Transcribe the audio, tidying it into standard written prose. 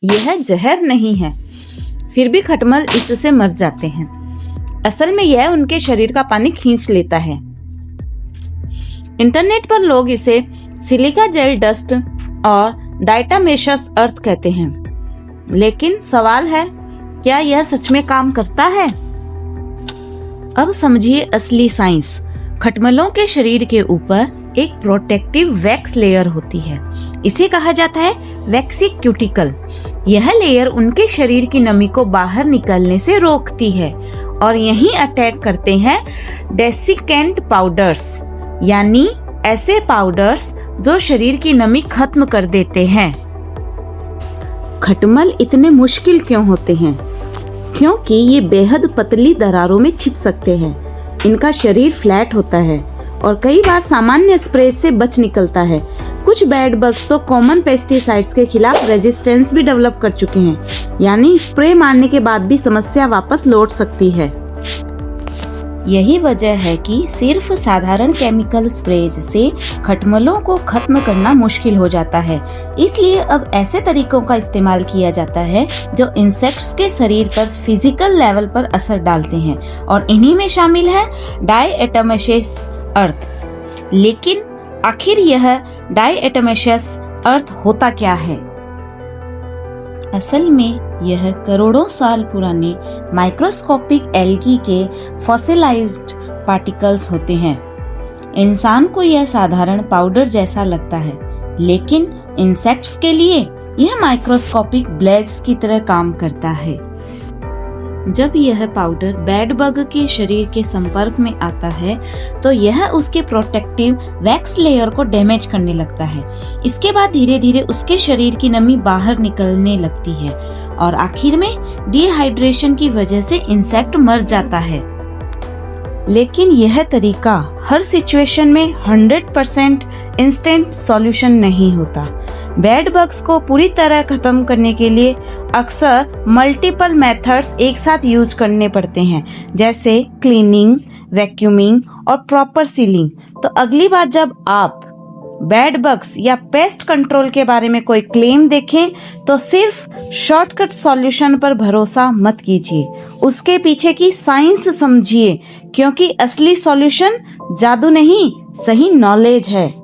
यह जहर नहीं है, फिर भी खटमल इससे मर जाते हैं। असल में यह उनके शरीर का पानी खींच लेता है। इंटरनेट पर लोग इसे सिलिका जेल डस्ट और डायटोमेशियस अर्थ कहते हैं, लेकिन सवाल है, क्या यह सच में काम करता है? अब समझिए असली साइंस। खटमलों के शरीर के ऊपर एक प्रोटेक्टिव वैक्स लेयर होती है। इसे कहा जाता है वैक्सी क्यूटिकल। यह लेयर उनके शरीर की नमी को बाहर निकलने से रोकती है और यहीं अटैक करते हैं डेसिकेंट पाउडर्स, यानी ऐसे पाउडर्स जो शरीर की नमी खत्म कर देते हैं। खटमल इतने मुश्किल क्यों होते हैं? क्योंकि ये बेहद पतली दरारों में छिप सकते हैं। इनका शरीर फ्लैट होता है और कई बार सामान्य स्प्रे से बच निकलता है। कुछ बेड बग्स तो कॉमन पेस्टिसाइड्स के खिलाफ रेजिस्टेंस भी डेवलप कर चुके हैं, यानी स्प्रे मारने के बाद भी समस्या वापस लौट सकती है। यही वजह है कि सिर्फ साधारण केमिकल स्प्रेज से खटमलों को खत्म करना मुश्किल हो जाता है। इसलिए अब ऐसे तरीकों का इस्तेमाल किया जाता है जो इंसेक्ट्स के शरीर पर फिजिकल लेवल पर असर डालते हैं, और इन्हीं में शामिल है डायटोमेशियस अर्थ। लेकिन आखिर यह डायटोमेशियस अर्थ होता क्या है? असल में यह करोड़ों साल पुराने माइक्रोस्कोपिक एल्गी के फॉसिलाइज्ड पार्टिकल्स होते हैं। इंसान को यह साधारण पाउडर जैसा लगता है, लेकिन इंसेक्ट्स के लिए यह माइक्रोस्कोपिक ब्लेड्स की तरह काम करता है। जब यह पाउडर बेड बग के शरीर के संपर्क में आता है तो यह उसके प्रोटेक्टिव वैक्स लेयर को डैमेज करने लगता है। इसके बाद धीरे धीरे उसके शरीर की नमी बाहर निकलने लगती है और आखिर में डिहाइड्रेशन की वजह से इंसेक्ट मर जाता है। लेकिन यह तरीका हर सिचुएशन में 100% इंस्टेंट सॉल्यूशन नहीं होता। बेड बग्स को पूरी तरह खत्म करने के लिए अक्सर मल्टीपल मेथड्स एक साथ यूज करने पड़ते हैं, जैसे क्लीनिंग, वैक्यूमिंग और प्रॉपर सीलिंग। तो अगली बार जब आप बेड बग्स या पेस्ट कंट्रोल के बारे में कोई क्लेम देखें तो सिर्फ शॉर्टकट सॉल्यूशन पर भरोसा मत कीजिए, उसके पीछे की साइंस समझिए, क्योंकि असली सॉल्यूशन जादू नहीं, सही नॉलेज है।